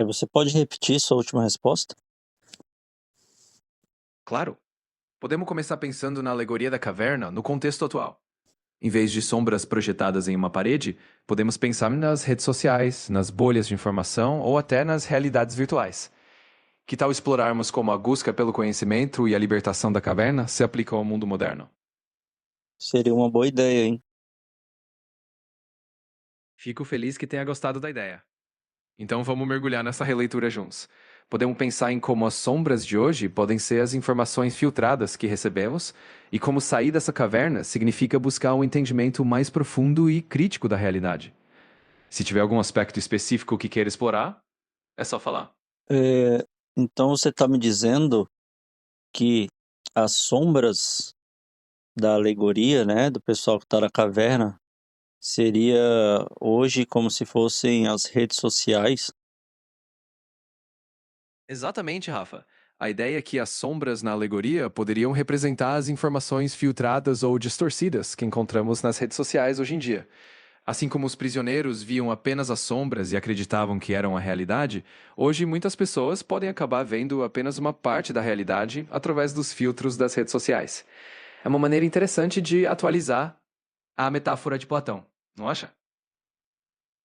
Você pode repetir sua última resposta? Claro, podemos começar pensando na alegoria da caverna no contexto atual. Em vez de sombras projetadas em uma parede, podemos pensar nas redes sociais, nas bolhas de informação ou até nas realidades virtuais. Que tal explorarmos como a busca pelo conhecimento e a libertação da caverna se aplicam ao mundo moderno? Seria uma boa ideia, hein? Fico feliz que tenha gostado da ideia. Então vamos mergulhar nessa releitura juntos. Podemos pensar em como as sombras de hoje podem ser as informações filtradas que recebemos e como sair dessa caverna significa buscar um entendimento mais profundo e crítico da realidade. Se tiver algum aspecto específico que queira explorar, é só falar. É, então você está me dizendo que as sombras da alegoria, né, do pessoal que está na caverna, seria hoje como se fossem as redes sociais? Exatamente, Rafa. A ideia é que as sombras na alegoria poderiam representar as informações filtradas ou distorcidas que encontramos nas redes sociais hoje em dia. Assim como os prisioneiros viam apenas as sombras e acreditavam que eram a realidade, hoje muitas pessoas podem acabar vendo apenas uma parte da realidade através dos filtros das redes sociais. É uma maneira interessante de atualizar a metáfora de Platão, não acha?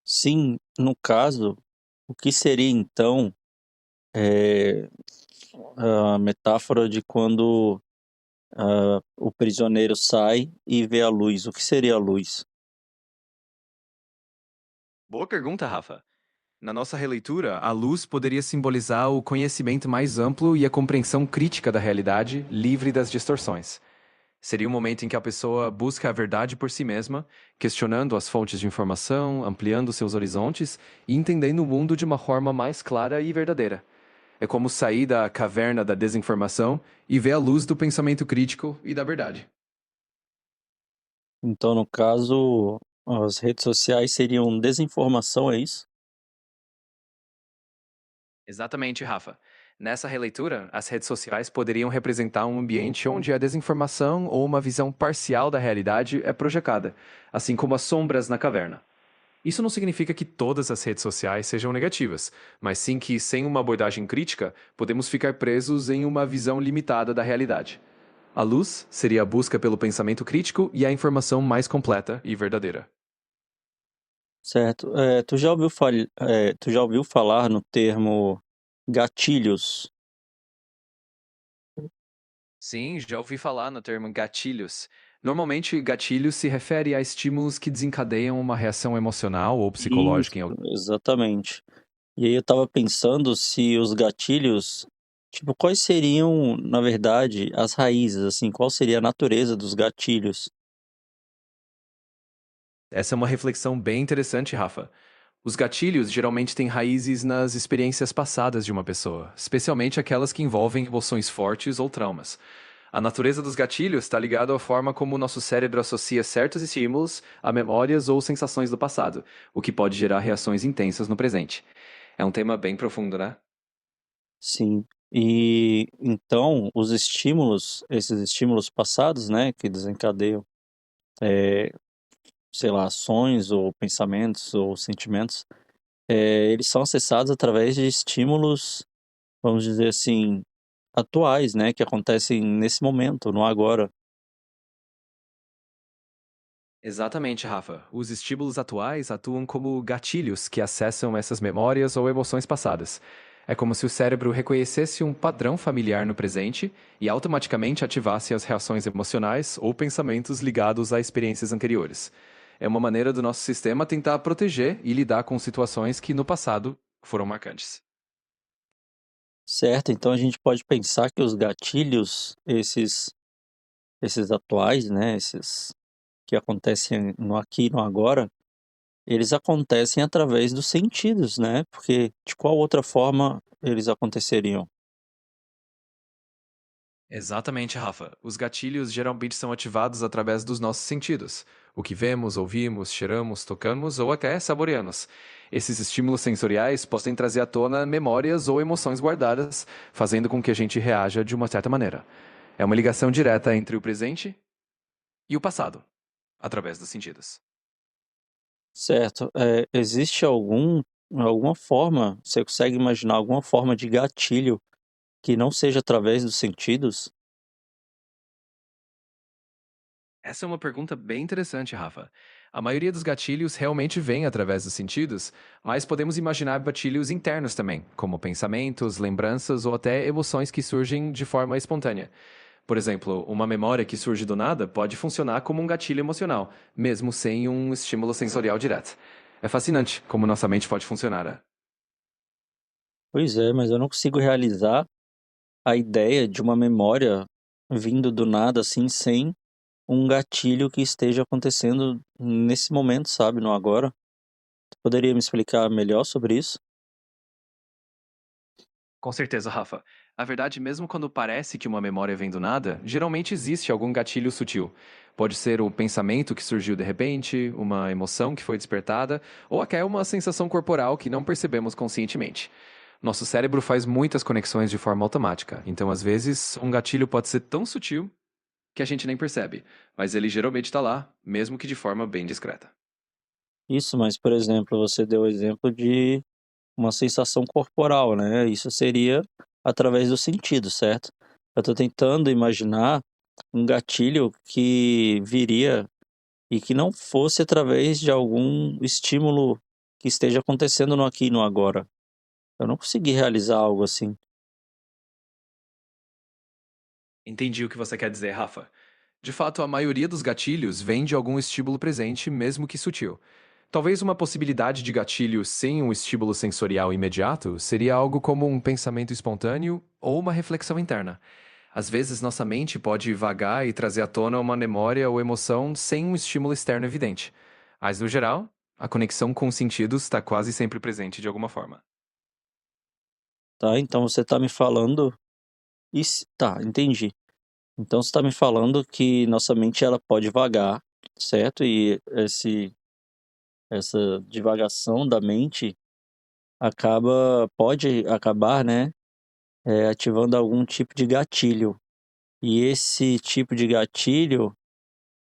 Sim, no caso, o que seria então eh, a metáfora de quando o prisioneiro sai e vê a luz? O que seria a luz? Boa pergunta, Rafa. Na nossa releitura, a luz poderia simbolizar o conhecimento mais amplo e a compreensão crítica da realidade, livre das distorções. Seria um momento em que a pessoa busca a verdade por si mesma, questionando as fontes de informação, ampliando seus horizontes e entendendo o mundo de uma forma mais clara e verdadeira. É como sair da caverna da desinformação e ver a luz do pensamento crítico e da verdade. Então, no caso, as redes sociais seriam desinformação, é isso? Exatamente, Rafa. Nessa releitura, as redes sociais poderiam representar um ambiente onde a desinformação ou uma visão parcial da realidade é projetada, assim como as sombras na caverna. Isso não significa que todas as redes sociais sejam negativas, mas sim que, sem uma abordagem crítica, podemos ficar presos em uma visão limitada da realidade. A luz seria a busca pelo pensamento crítico e a informação mais completa e verdadeira. Certo. Tu já ouviu falar no termo gatilhos? Sim, já ouvi falar no termo gatilhos. Normalmente, gatilhos se refere a estímulos que desencadeiam uma reação emocional ou psicológica em Isso, alguém. exatamente. E aí eu estava pensando se os gatilhos, tipo, quais seriam, na verdade, as raízes, assim, qual seria a natureza dos gatilhos? Essa é uma reflexão bem interessante, Rafa. Os gatilhos geralmente têm raízes nas experiências passadas de uma pessoa, especialmente aquelas que envolvem emoções fortes ou traumas. A natureza dos gatilhos está ligada à forma como o nosso cérebro associa certos estímulos a memórias ou sensações do passado, o que pode gerar reações intensas no presente. É um tema bem profundo, né? Sim. E então, os estímulos, esses estímulos passados, né, que desencadeiam, eh, sei lá, ações ou pensamentos ou sentimentos, eles são acessados através de estímulos, vamos dizer assim, atuais, né, que acontecem nesse momento, no agora. Exatamente, Rafa. Os estímulos atuais atuam como gatilhos que acessam essas memórias ou emoções passadas. É como se o cérebro reconhecesse um padrão familiar no presente e automaticamente ativasse as reações emocionais ou pensamentos ligados a experiências anteriores. É uma maneira do nosso sistema tentar proteger e lidar com situações que no passado foram marcantes. Certo, então a gente pode pensar que os gatilhos, esses atuais, né, esses que acontecem no aqui e no agora, eles acontecem através dos sentidos, né, porque de qual outra forma eles aconteceriam? Exatamente, Rafa. Os gatilhos geralmente são ativados através dos nossos sentidos. O que vemos, ouvimos, cheiramos, tocamos ou até saboreamos. Esses estímulos sensoriais podem trazer à tona memórias ou emoções guardadas, fazendo com que a gente reaja de uma certa maneira. É uma ligação direta entre o presente e o passado, através dos sentidos. Certo, existe algum alguma forma, você consegue imaginar alguma forma de gatilho que não seja através dos sentidos? Essa é uma pergunta bem interessante, Rafa. A maioria dos gatilhos realmente vem através dos sentidos, mas podemos imaginar gatilhos internos também, como pensamentos, lembranças ou até emoções que surgem de forma espontânea. Por exemplo, uma memória que surge do nada pode funcionar como um gatilho emocional, mesmo sem um estímulo sensorial direto. É fascinante como nossa mente pode funcionar, né? Pois é, mas eu não consigo realizar a ideia de uma memória vindo do nada, assim, sem um gatilho que esteja acontecendo nesse momento, sabe, no agora. Tu poderia me explicar melhor sobre isso? Com certeza, Rafa. A verdade, mesmo quando parece que uma memória vem do nada, geralmente existe algum gatilho sutil. Pode ser um pensamento que surgiu de repente, uma emoção que foi despertada, ou até uma sensação corporal que não percebemos conscientemente. Nosso cérebro faz muitas conexões de forma automática, então às vezes um gatilho pode ser tão sutil que a gente nem percebe, mas ele geralmente está lá, mesmo que de forma bem discreta. Isso, mas, por exemplo, você deu o exemplo de uma sensação corporal, né? Isso seria através do sentido, certo? Eu tô tentando imaginar um gatilho que viria e que não fosse através de algum estímulo que esteja acontecendo no aqui e no agora. Eu não consegui realizar algo assim. Entendi o que você quer dizer, Rafa. De fato, a maioria dos gatilhos vem de algum estímulo presente, mesmo que sutil. Talvez uma possibilidade de gatilho sem um estímulo sensorial imediato seria algo como um pensamento espontâneo ou uma reflexão interna. Às vezes, nossa mente pode vagar e trazer à tona uma memória ou emoção sem um estímulo externo evidente. Mas, no geral, a conexão com os sentidos está quase sempre presente de alguma forma. Tá, então você tá me falando tá, entendi. Então você tá me falando que nossa mente ela pode vagar, certo? E essa divagação da mente pode acabar, né, ativando algum tipo de gatilho. E esse tipo de gatilho,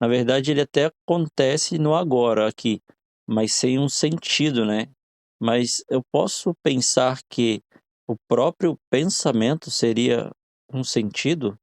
na verdade, ele até acontece no agora, aqui, mas sem um sentido, né. Mas eu posso pensar que o próprio pensamento seria um sentido?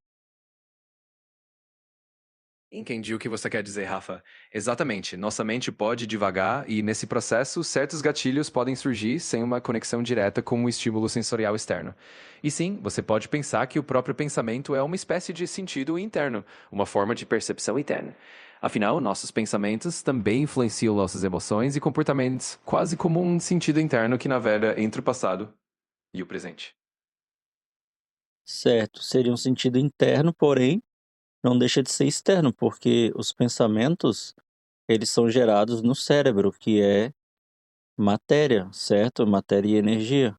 Entendi o que você quer dizer, Rafa. Exatamente. Nossa mente pode divagar e, nesse processo, certos gatilhos podem surgir sem uma conexão direta com um estímulo sensorial externo. E sim, você pode pensar que o próprio pensamento é uma espécie de sentido interno, uma forma de percepção interna. Afinal, nossos pensamentos também influenciam nossas emoções e comportamentos, quase como um sentido interno que navega entre o passado e o presente. Certo, seria um sentido interno, porém, não deixa de ser externo, porque os pensamentos, eles são gerados no cérebro, que é matéria, certo? Matéria e energia.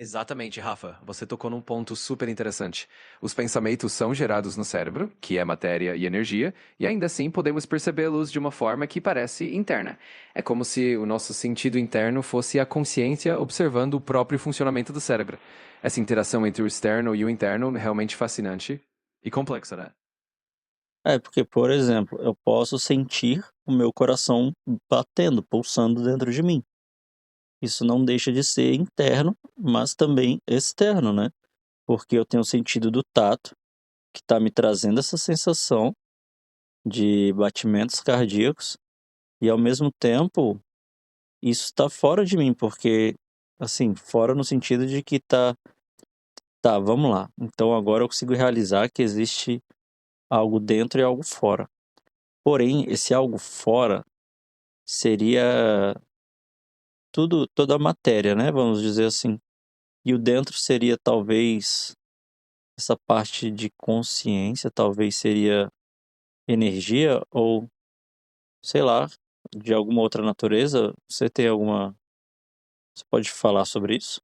Exatamente, Rafa. Você tocou num ponto super interessante. Os pensamentos são gerados no cérebro, que é matéria e energia, e ainda assim podemos percebê-los de uma forma que parece interna. É como se o nosso sentido interno fosse a consciência observando o próprio funcionamento do cérebro. Essa interação entre o externo e o interno é realmente fascinante e complexa, né? É, porque, por exemplo, eu posso sentir o meu coração batendo, pulsando dentro de mim. Isso não deixa de ser interno, mas também externo, né? Porque eu tenho o sentido do tato, que está me trazendo essa sensação de batimentos cardíacos, e ao mesmo tempo, isso está fora de mim, porque, assim, fora no sentido de que tá, vamos lá. Então agora eu consigo realizar que existe algo dentro e algo fora. Porém, esse algo fora seria toda a matéria, né? Vamos dizer assim. E o dentro seria talvez essa parte de consciência, talvez seria energia ou, sei lá, de alguma outra natureza. Você tem alguma. Você pode falar sobre isso?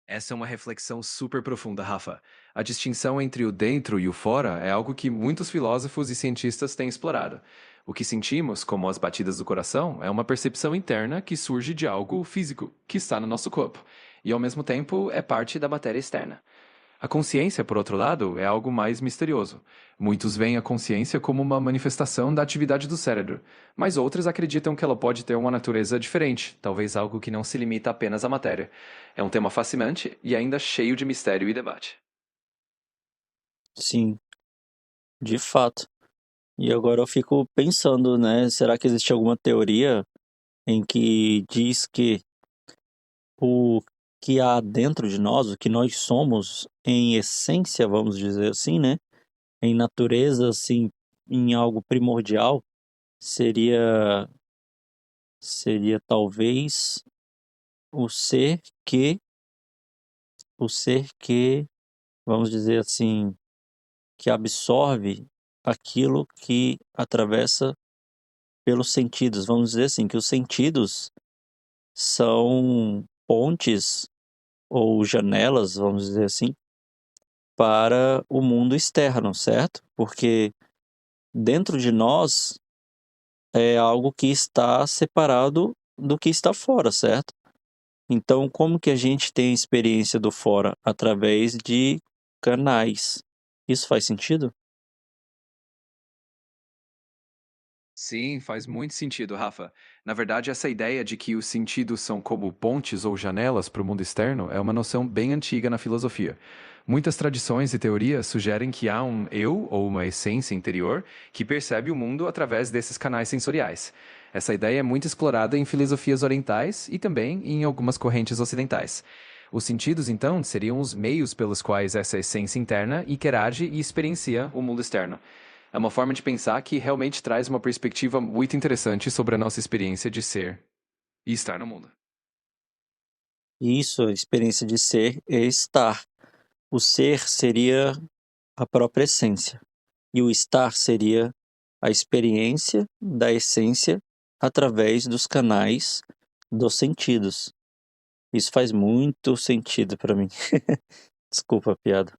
Essa é uma reflexão super profunda, Rafa. A distinção entre o dentro e o fora é algo que muitos filósofos e cientistas têm explorado. O que sentimos, como as batidas do coração, é uma percepção interna que surge de algo físico, que está no nosso corpo, e ao mesmo tempo é parte da matéria externa. A consciência, por outro lado, é algo mais misterioso. Muitos veem a consciência como uma manifestação da atividade do cérebro, mas outros acreditam que ela pode ter uma natureza diferente, talvez algo que não se limita apenas à matéria. É um tema fascinante e ainda cheio de mistério e debate. Sim, de fato. E agora eu fico pensando, né? Será que existe alguma teoria em que diz que o que há dentro de nós, o que nós somos em essência, vamos dizer assim, né? Em natureza, assim, em algo primordial, seria seria talvez o ser que o ser que, vamos dizer assim, que absorve aquilo que atravessa pelos sentidos. Vamos dizer assim, que os sentidos são pontes ou janelas, vamos dizer assim, para o mundo externo, certo? Porque dentro de nós é algo que está separado do que está fora, certo? Então, como que a gente tem a experiência do fora? Através de canais. Isso faz sentido? Sim, faz muito sentido, Rafa. Na verdade, essa ideia de que os sentidos são como pontes ou janelas para o mundo externo é uma noção bem antiga na filosofia. Muitas tradições e teorias sugerem que há um eu ou uma essência interior que percebe o mundo através desses canais sensoriais. Essa ideia é muito explorada em filosofias orientais e também em algumas correntes ocidentais. Os sentidos, então, seriam os meios pelos quais essa essência interna interage e experiencia o mundo externo. É uma forma de pensar que realmente traz uma perspectiva muito interessante sobre a nossa experiência de ser e estar no mundo. Isso, a experiência de ser e estar. O ser seria a própria essência, e o estar seria a experiência da essência através dos canais dos sentidos. Isso faz muito sentido para mim. Desculpa a piada.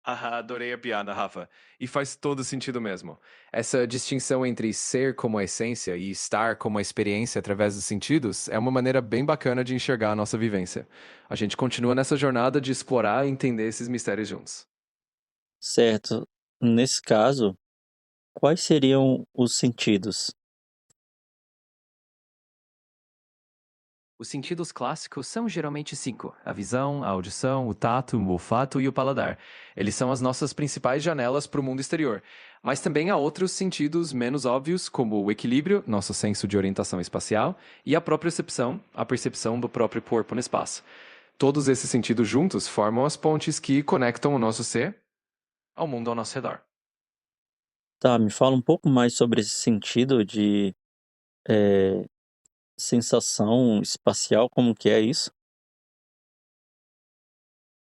Ah, adorei a piada, Rafa. E faz todo sentido mesmo. Essa distinção entre ser como a essência e estar como a experiência através dos sentidos é uma maneira bem bacana de enxergar a nossa vivência. A gente continua nessa jornada de explorar e entender esses mistérios juntos. Certo. Nesse caso, quais seriam os sentidos? Os sentidos clássicos são geralmente cinco: a visão, a audição, o tato, o olfato e o paladar. Eles são as nossas principais janelas para o mundo exterior. Mas também há outros sentidos menos óbvios, como o equilíbrio, nosso senso de orientação espacial, e a propriocepção, a percepção do próprio corpo no espaço. Todos esses sentidos juntos formam as pontes que conectam o nosso ser ao mundo ao nosso redor. Tá, me fala um pouco mais sobre esse sentido de eh, sensação espacial, como que é isso?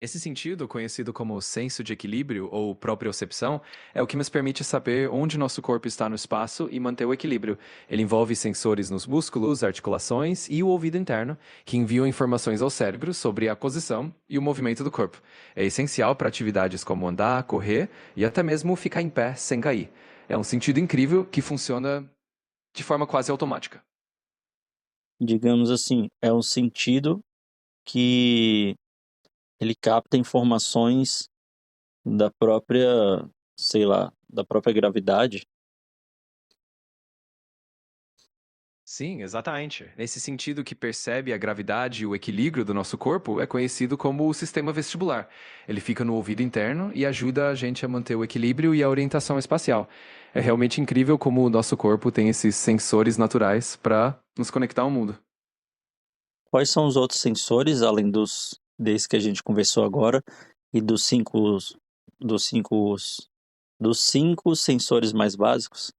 Esse sentido, conhecido como senso de equilíbrio ou propriocepção, é o que nos permite saber onde nosso corpo está no espaço e manter o equilíbrio. Ele envolve sensores nos músculos, articulações e o ouvido interno, que enviam informações ao cérebro sobre a posição e o movimento do corpo. É essencial para atividades como andar, correr e até mesmo ficar em pé sem cair. É um sentido incrível que funciona de forma quase automática. Digamos assim, é um sentido que ele capta informações da própria, sei lá, da própria gravidade. Sim, exatamente. Nesse sentido que percebe a gravidade e o equilíbrio do nosso corpo, é conhecido como o sistema vestibular. Ele fica no ouvido interno e ajuda a gente a manter o equilíbrio e a orientação espacial. É realmente incrível como o nosso corpo tem esses sensores naturais para nos conectar ao mundo. Quais são os outros sensores, além dos desse que a gente conversou agora, e dos cinco, dos cinco sensores mais básicos?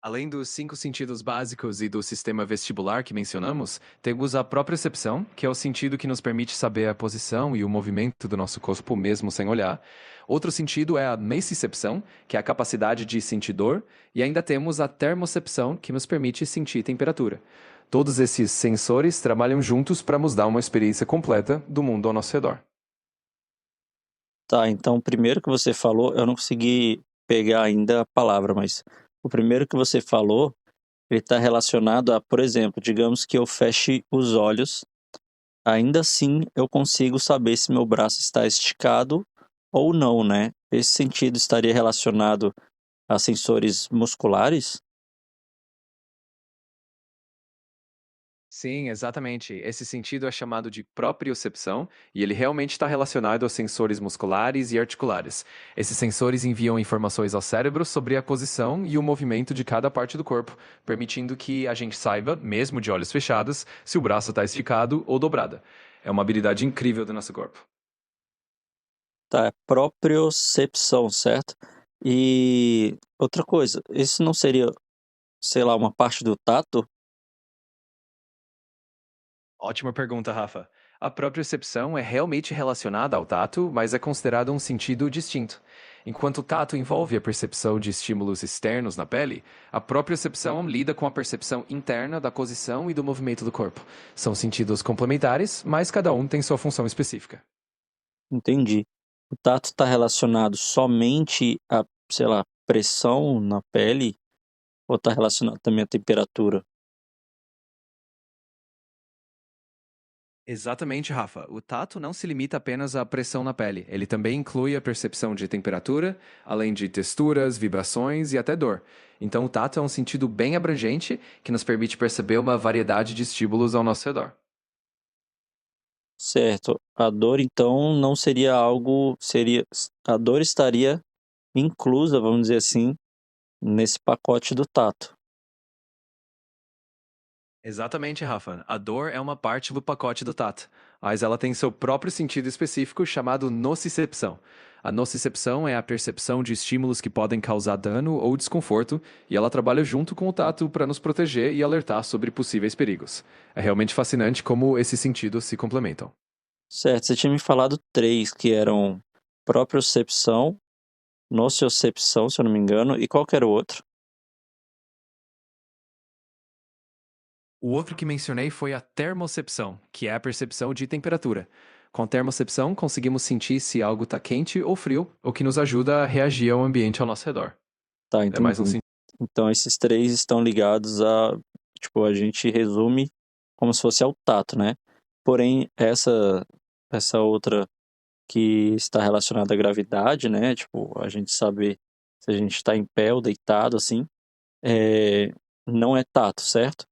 Além dos cinco sentidos básicos e do sistema vestibular que mencionamos, temos a propriocepção, que é o sentido que nos permite saber a posição e o movimento do nosso corpo mesmo sem olhar. Outro sentido é a nocicepção, que é a capacidade de sentir dor, e ainda temos a termocepção, que nos permite sentir temperatura. Todos esses sensores trabalham juntos para nos dar uma experiência completa do mundo ao nosso redor. Tá, então o primeiro que você falou, eu não consegui pegar ainda a palavra, mas o primeiro que você falou, ele está relacionado a, por exemplo, digamos que eu feche os olhos ainda assim eu consigo saber se meu braço está esticado ou não, né? Esse sentido estaria relacionado a sensores musculares? Sim, exatamente. Esse sentido é chamado de propriocepção e ele realmente está relacionado aos sensores musculares e articulares. Esses sensores enviam informações ao cérebro sobre a posição e o movimento de cada parte do corpo, permitindo que a gente saiba, mesmo de olhos fechados, se o braço está esticado ou dobrado. É uma habilidade incrível do nosso corpo. Tá, é propriocepção, certo? E outra coisa, isso não seria, sei lá, uma parte do tato? Ótima pergunta, Rafa. A propriocepção é realmente relacionada ao tato, mas é considerado um sentido distinto. Enquanto o tato envolve a percepção de estímulos externos na pele, a propriocepção lida com a percepção interna da posição e do movimento do corpo. São sentidos complementares, mas cada um tem sua função específica. Entendi. O tato está relacionado somente à, sei lá, pressão na pele ou está relacionado também à temperatura? Exatamente, Rafa. O tato não se limita apenas à pressão na pele. Ele também inclui a percepção de temperatura, além de texturas, vibrações e até dor. Então, o tato é um sentido bem abrangente que nos permite perceber uma variedade de estímulos ao nosso redor. Certo. A dor então não seria algo, seria, a dor estaria inclusa, vamos dizer assim, nesse pacote do tato. Exatamente, Rafa. A dor é uma parte do pacote do tato, mas ela tem seu próprio sentido específico chamado nocicepção. A nocicepção é a percepção de estímulos que podem causar dano ou desconforto, e ela trabalha junto com o tato para nos proteger e alertar sobre possíveis perigos. É realmente fascinante como esses sentidos se complementam. Certo, você tinha me falado 3 que eram propriocepção, nociocepção, se eu não me engano, e qual que era o outro? O outro que mencionei foi a termocepção, que é a percepção de temperatura. Com a termocepção, conseguimos sentir se algo está quente ou frio, o que nos ajuda a reagir ao ambiente ao nosso redor. Tá, É mais um entendi. sentido. Então esses 3 estão ligados a, tipo, a gente resume como se fosse ao tato, né. Porém, essa outra que está relacionada à gravidade, né, tipo, a gente saber se a gente está em pé ou deitado, assim, eh, não é tato, certo?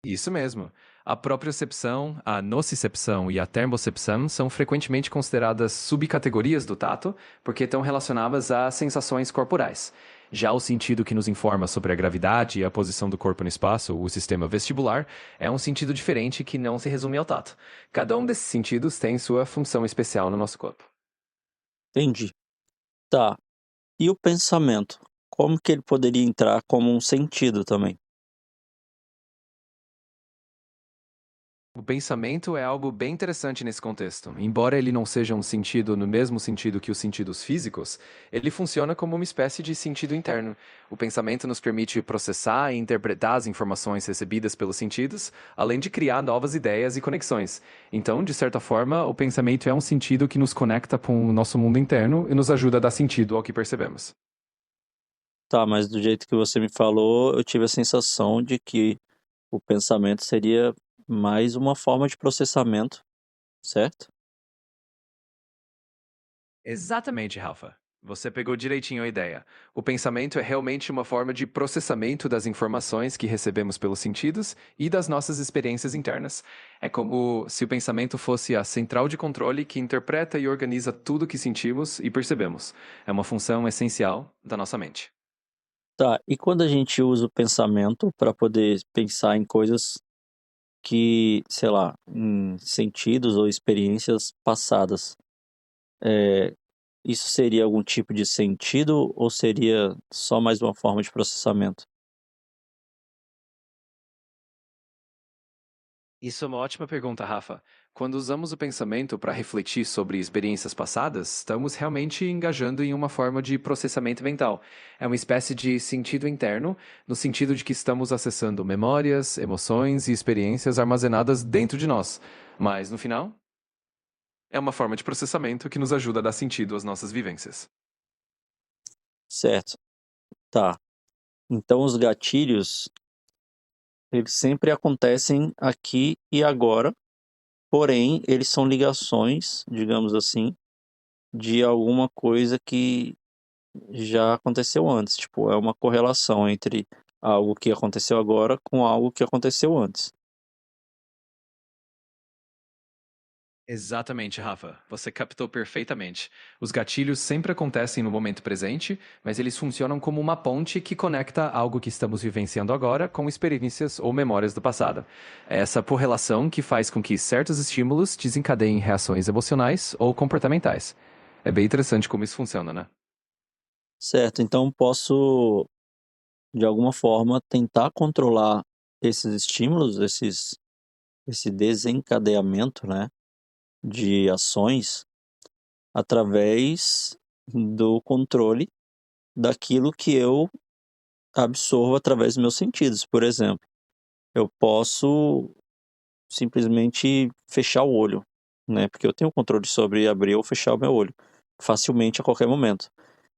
Isso mesmo. A propriocepção, a nocicepção e a termocepção são frequentemente consideradas subcategorias do tato, porque estão relacionadas a sensações corporais. Já o sentido que nos informa sobre a gravidade e a posição do corpo no espaço, o sistema vestibular, é um sentido diferente que não se resume ao tato. Cada um desses sentidos tem sua função especial no nosso corpo. Entendi. Tá, e o pensamento? Como que ele poderia entrar como um sentido também? O pensamento é algo bem interessante nesse contexto. Embora ele não seja um sentido no mesmo sentido que os sentidos físicos, ele funciona como uma espécie de sentido interno. O pensamento nos permite processar e interpretar as informações recebidas pelos sentidos, além de criar novas ideias e conexões. Então, de certa forma, o pensamento é um sentido que nos conecta com o nosso mundo interno e nos ajuda a dar sentido ao que percebemos. Tá, mas do jeito que você me falou, eu tive a sensação de que o pensamento seria mais uma forma de processamento, certo? Exatamente, Rafa. Você pegou direitinho a ideia. O pensamento é realmente uma forma de processamento das informações que recebemos pelos sentidos e das nossas experiências internas. É como se o pensamento fosse a central de controle que interpreta e organiza tudo que sentimos e percebemos. É uma função essencial da nossa mente. Tá, e quando a gente usa o pensamento para poder pensar em coisas que, sei lá, em sentidos ou experiências passadas, eh, isso seria algum tipo de sentido ou seria só mais uma forma de processamento? Isso é uma ótima pergunta, Rafa. Quando usamos o pensamento para refletir sobre experiências passadas, estamos realmente engajando em uma forma de processamento mental. É uma espécie de sentido interno, no sentido de que estamos acessando memórias, emoções e experiências armazenadas dentro de nós. Mas, no final, é uma forma de processamento que nos ajuda a dar sentido às nossas vivências. Certo, tá. Então os gatilhos Eles sempre acontecem aqui e agora, porém, eles são ligações, digamos assim, de alguma coisa que já aconteceu antes. Tipo, é uma correlação entre algo que aconteceu agora com algo que aconteceu antes. Exatamente, Rafa. Você captou perfeitamente. Os gatilhos sempre acontecem no momento presente, mas eles funcionam como uma ponte que conecta algo que estamos vivenciando agora com experiências ou memórias do passado. É essa correlação que faz com que certos estímulos desencadeiem reações emocionais ou comportamentais. É bem interessante como isso funciona, né? Certo, então posso, de alguma forma, tentar controlar esses estímulos, esse desencadeamento, né, de ações através do controle daquilo que eu absorvo através dos meus sentidos. Por exemplo, eu posso simplesmente fechar o olho, né? Porque eu tenho controle sobre abrir ou fechar o meu olho facilmente a qualquer momento.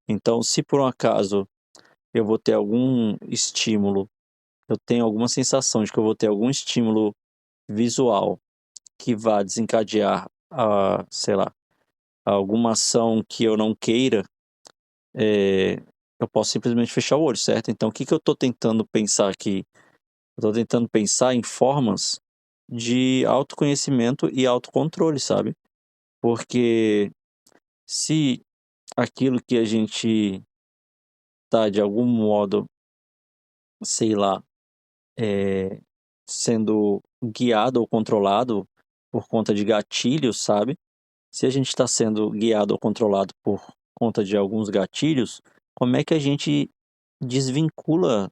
Então, se por um acaso eu vou ter algum estímulo, eu tenho alguma sensação de que eu vou ter algum estímulo visual que vá desencadear sei lá, alguma ação que eu não queira, é, eu posso simplesmente fechar o olho, certo? Então, o que que eu estou tentando pensar aqui? Eu estou tentando pensar em formas de autoconhecimento e autocontrole, sabe? Porque se aquilo que a gente tá de algum modo, sei lá, é, sendo guiado ou controlado por conta de gatilhos, sabe? Se a gente está sendo guiado ou controlado por conta de alguns gatilhos, como é que a gente desvincula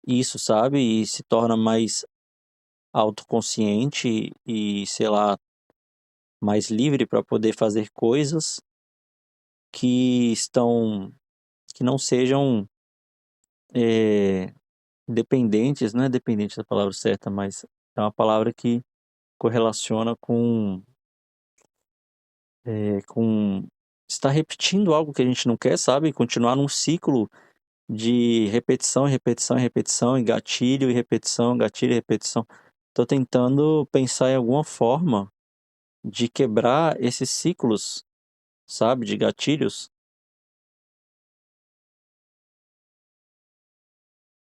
isso, sabe? E se torna mais autoconsciente e, sei lá, mais livre para poder fazer coisas que estão, que não sejam eh, dependentes, não é dependente da palavra certa, mas é uma palavra que correlaciona com estar repetindo algo que a gente não quer, sabe? E continuar num ciclo de repetição, repetição, repetição, e gatilho e repetição, gatilho e repetição. Tô tentando pensar em alguma forma de quebrar esses ciclos, sabe, de gatilhos.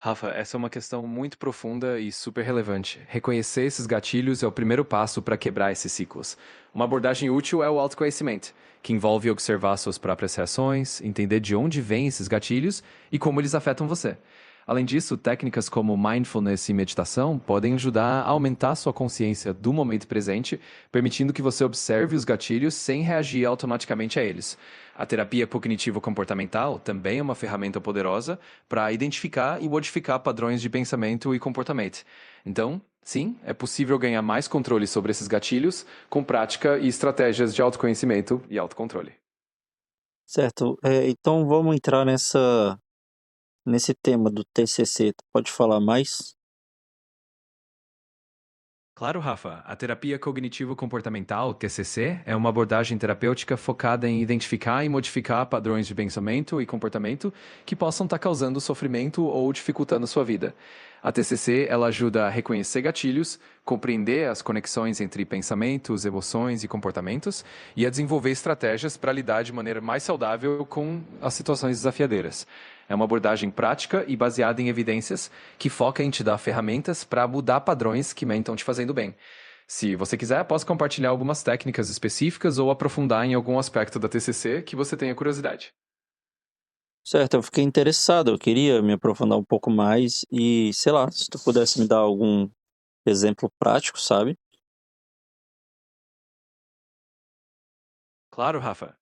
Rafa, essa é uma questão muito profunda e super relevante. Reconhecer esses gatilhos é o primeiro passo para quebrar esses ciclos. Uma abordagem útil é o autoconhecimento, que envolve observar suas próprias reações, entender de onde vêm esses gatilhos e como eles afetam você. Além disso, técnicas como mindfulness e meditação podem ajudar a aumentar sua consciência do momento presente, permitindo que você observe os gatilhos sem reagir automaticamente a eles. A terapia cognitivo-comportamental também é uma ferramenta poderosa para identificar e modificar padrões de pensamento e comportamento. Então, sim, é possível ganhar mais controle sobre esses gatilhos com prática e estratégias de autoconhecimento e autocontrole. Certo, então vamos entrar nesse tema do TCC. Tu pode falar mais? Claro, Rafa. A terapia cognitivo-comportamental, TCC, é uma abordagem terapêutica focada em identificar e modificar padrões de pensamento e comportamento que possam estar causando sofrimento ou dificultando sua vida. A TCC, ela ajuda a reconhecer gatilhos, compreender as conexões entre pensamentos, emoções e comportamentos e a desenvolver estratégias para lidar de maneira mais saudável com as situações desafiadoras. É uma abordagem prática e baseada em evidências que foca em te dar ferramentas para mudar padrões que mentam te fazendo bem. Se você quiser, posso compartilhar algumas técnicas específicas ou aprofundar em algum aspecto da TCC que você tenha curiosidade. Certo, eu fiquei interessado, eu queria me aprofundar um pouco mais e, sei lá, se tu pudesse me dar algum exemplo prático, sabe? Claro, Rafa.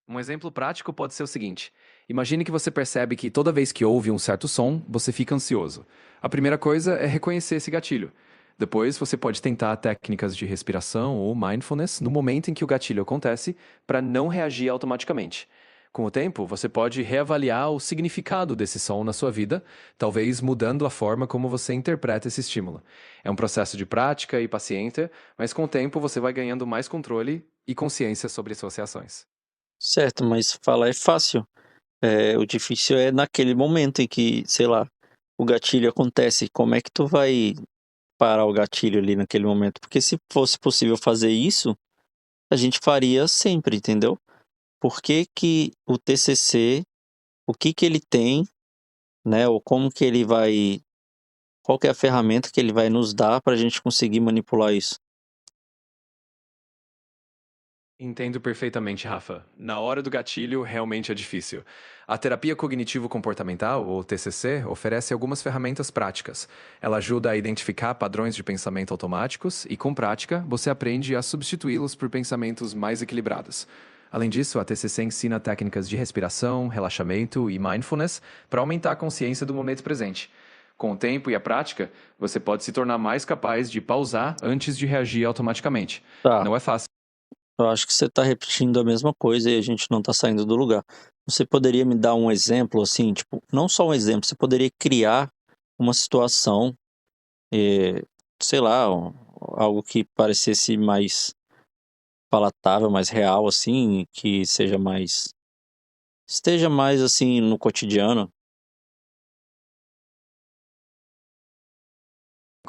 Um exemplo prático pode ser o seguinte: imagine que você percebe que toda vez que ouve um certo som, você fica ansioso. A primeira coisa é reconhecer esse gatilho. Depois, você pode tentar técnicas de respiração ou mindfulness no momento em que o gatilho acontece, para não reagir automaticamente. Com o tempo, você pode reavaliar o significado desse som na sua vida, talvez mudando a forma como você interpreta esse estímulo. É um processo de prática e paciência, mas com o tempo você vai ganhando mais controle e consciência sobre suas reações. Certo, mas falar é fácil. O difícil é naquele momento em que, sei lá, o gatilho acontece, como é que tu vai parar o gatilho ali naquele momento? Porque se fosse possível fazer isso, a gente faria sempre, entendeu? Por que que o TCC, o que que ele tem, né, ou como que ele vai, qual que é a ferramenta que ele vai nos dar para a gente conseguir manipular isso? Entendo perfeitamente, Rafa. Na hora do gatilho, realmente é difícil. A terapia cognitivo-comportamental, ou TCC, oferece algumas ferramentas práticas. Ela ajuda a identificar padrões de pensamento automáticos e, com prática, você aprende a substituí-los por pensamentos mais equilibrados. Além disso, a TCC ensina técnicas de respiração, relaxamento e mindfulness para aumentar a consciência do momento presente. Com o tempo e a prática, você pode se tornar mais capaz de pausar antes de reagir automaticamente. Tá, Não é fácil. eu acho que você está repetindo a mesma coisa e a gente não está saindo do lugar. Você poderia me dar um exemplo, assim, tipo, não só um exemplo, você poderia criar uma situação, eh, sei lá, algo que parecesse mais palatável, mais real, assim, que seja mais, esteja mais, assim, no cotidiano.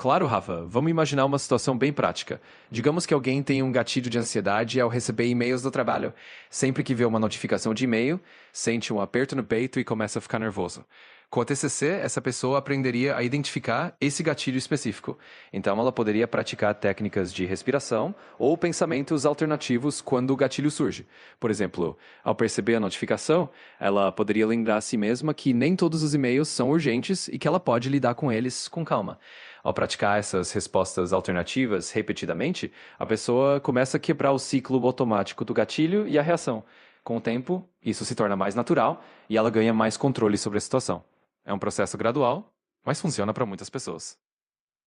Claro, Rafa. Vamos imaginar uma situação bem prática. Digamos que alguém tem um gatilho de ansiedade ao receber e-mails do trabalho. Sempre que vê uma notificação de e-mail, sente um aperto no peito e começa a ficar nervoso. Com a TCC, essa pessoa aprenderia a identificar esse gatilho específico. Então, ela poderia praticar técnicas de respiração ou pensamentos alternativos quando o gatilho surge. Por exemplo, ao perceber a notificação, ela poderia lembrar a si mesma que nem todos os e-mails são urgentes e que ela pode lidar com eles com calma. Ao praticar essas respostas alternativas repetidamente, a pessoa começa a quebrar o ciclo automático do gatilho e a reação. Com o tempo, isso se torna mais natural e ela ganha mais controle sobre a situação. É um processo gradual, mas funciona para muitas pessoas.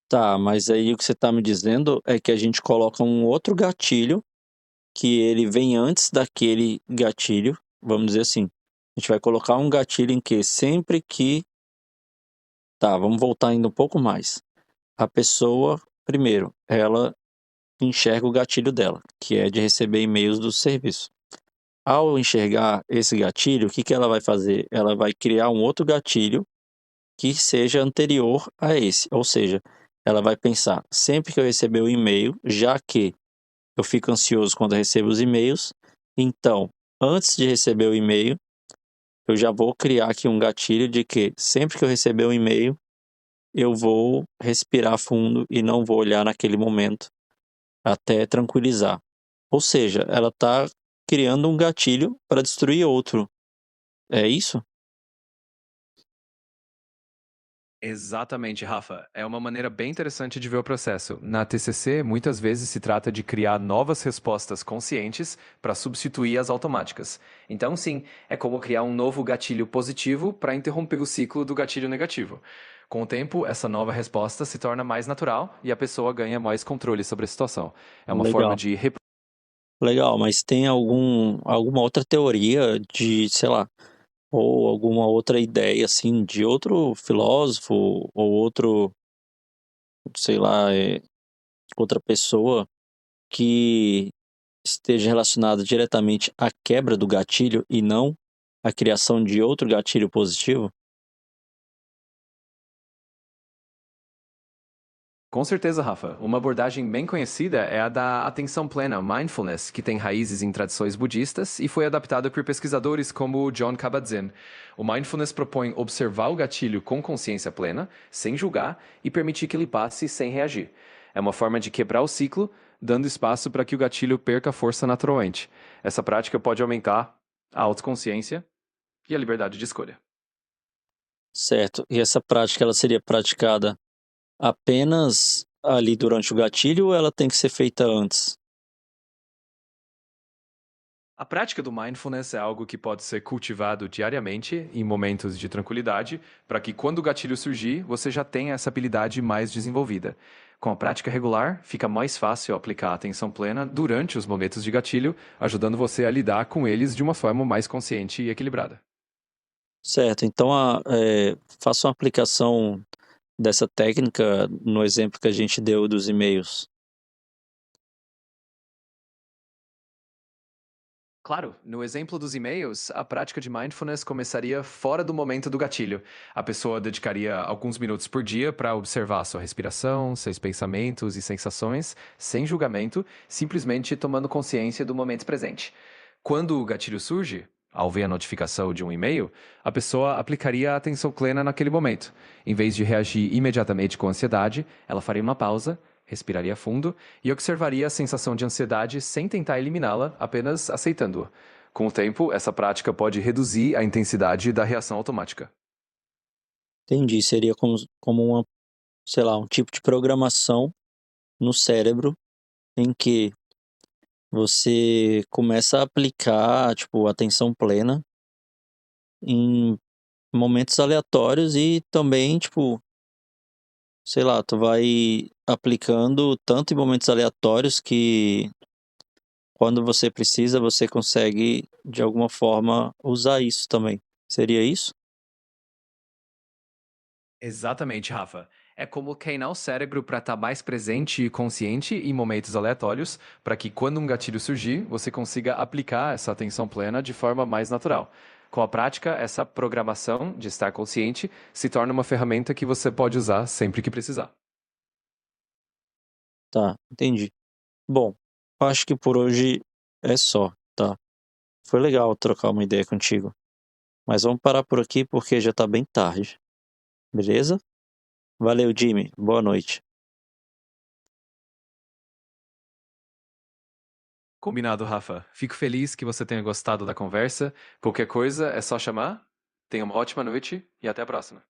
Tá, mas aí o que você está me dizendo é que a gente coloca um outro gatilho, que ele vem antes daquele gatilho, vamos dizer assim. A gente vai colocar um gatilho em que sempre que. Tá, vamos voltar ainda um pouco mais. A pessoa, primeiro, ela enxerga o gatilho dela, que é de receber e-mails do serviço. Ao enxergar esse gatilho, o que que ela vai fazer? Ela vai criar um outro gatilho que seja anterior a esse. Ou seja, ela vai pensar: sempre que eu receber o e-mail, já que eu fico ansioso quando eu recebo os e-mails, então, antes de receber o e-mail, eu já vou criar aqui um gatilho de que sempre que eu receber um e-mail, eu vou respirar fundo e não vou olhar naquele momento até tranquilizar. Ou seja, ela está criando um gatilho para destruir outro. É isso? Exatamente, Rafa. É uma maneira bem interessante de ver o processo. Na TCC, muitas vezes se trata de criar novas respostas conscientes para substituir as automáticas. Então, sim, é como criar um novo gatilho positivo para interromper o ciclo do gatilho negativo. Com o tempo, essa nova resposta se torna mais natural e a pessoa ganha mais controle sobre a situação. É uma forma Legal. de Legal, mas tem alguma outra teoria de, sei lá, ou alguma outra ideia, assim, de outro filósofo ou outro, sei lá, outra pessoa que esteja relacionada diretamente à quebra do gatilho e não à criação de outro gatilho positivo? Com certeza, Rafa. Uma abordagem bem conhecida é a da atenção plena, mindfulness, que tem raízes em tradições budistas e foi adaptada por pesquisadores como John Kabat-Zinn. O mindfulness propõe observar o gatilho com consciência plena, sem julgar e permitir que ele passe sem reagir. É uma forma de quebrar o ciclo, dando espaço para que o gatilho perca força naturalmente. Essa prática pode aumentar a autoconsciência e a liberdade de escolha. Certo. E essa prática, ela seria praticada apenas ali durante o gatilho ou ela tem que ser feita antes? A prática do mindfulness é algo que pode ser cultivado diariamente em momentos de tranquilidade, para que quando o gatilho surgir, você já tenha essa habilidade mais desenvolvida. Com a prática regular, fica mais fácil aplicar a atenção plena durante os momentos de gatilho, ajudando você a lidar com eles de uma forma mais consciente e equilibrada. Certo. Então, faça uma aplicação dessa técnica no exemplo que a gente deu dos e-mails. Claro, no exemplo dos e-mails, a prática de mindfulness começaria fora do momento do gatilho. A pessoa dedicaria alguns minutos por dia para observar sua respiração, seus pensamentos e sensações, sem julgamento, simplesmente tomando consciência do momento presente. Quando o gatilho surge, ao ver a notificação de um e-mail, a pessoa aplicaria a atenção plena naquele momento. Em vez de reagir imediatamente com ansiedade, ela faria uma pausa, respiraria fundo e observaria a sensação de ansiedade sem tentar eliminá-la, apenas aceitando-a. Com o tempo, essa prática pode reduzir a intensidade da reação automática. Entendi, seria como uma, sei lá, um tipo de programação no cérebro em que você começa a aplicar, tipo, atenção plena em momentos aleatórios e também, tipo, sei lá, tu vai aplicando tanto em momentos aleatórios que quando você precisa, você consegue de alguma forma usar isso também. Seria isso? Exatamente, Rafa. É como treinar o cérebro para estar mais presente e consciente em momentos aleatórios, para que quando um gatilho surgir, você consiga aplicar essa atenção plena de forma mais natural. Com a prática, essa programação de estar consciente se torna uma ferramenta que você pode usar sempre que precisar. Tá, entendi. Bom, acho que por hoje é só, tá? Foi legal trocar uma ideia contigo, mas vamos parar por aqui porque já tá bem tarde, beleza? Valeu, Jimmy. Boa noite. Combinado, Rafa. Fico feliz que você tenha gostado da conversa. Qualquer coisa é só chamar. Tenha uma ótima noite e até a próxima.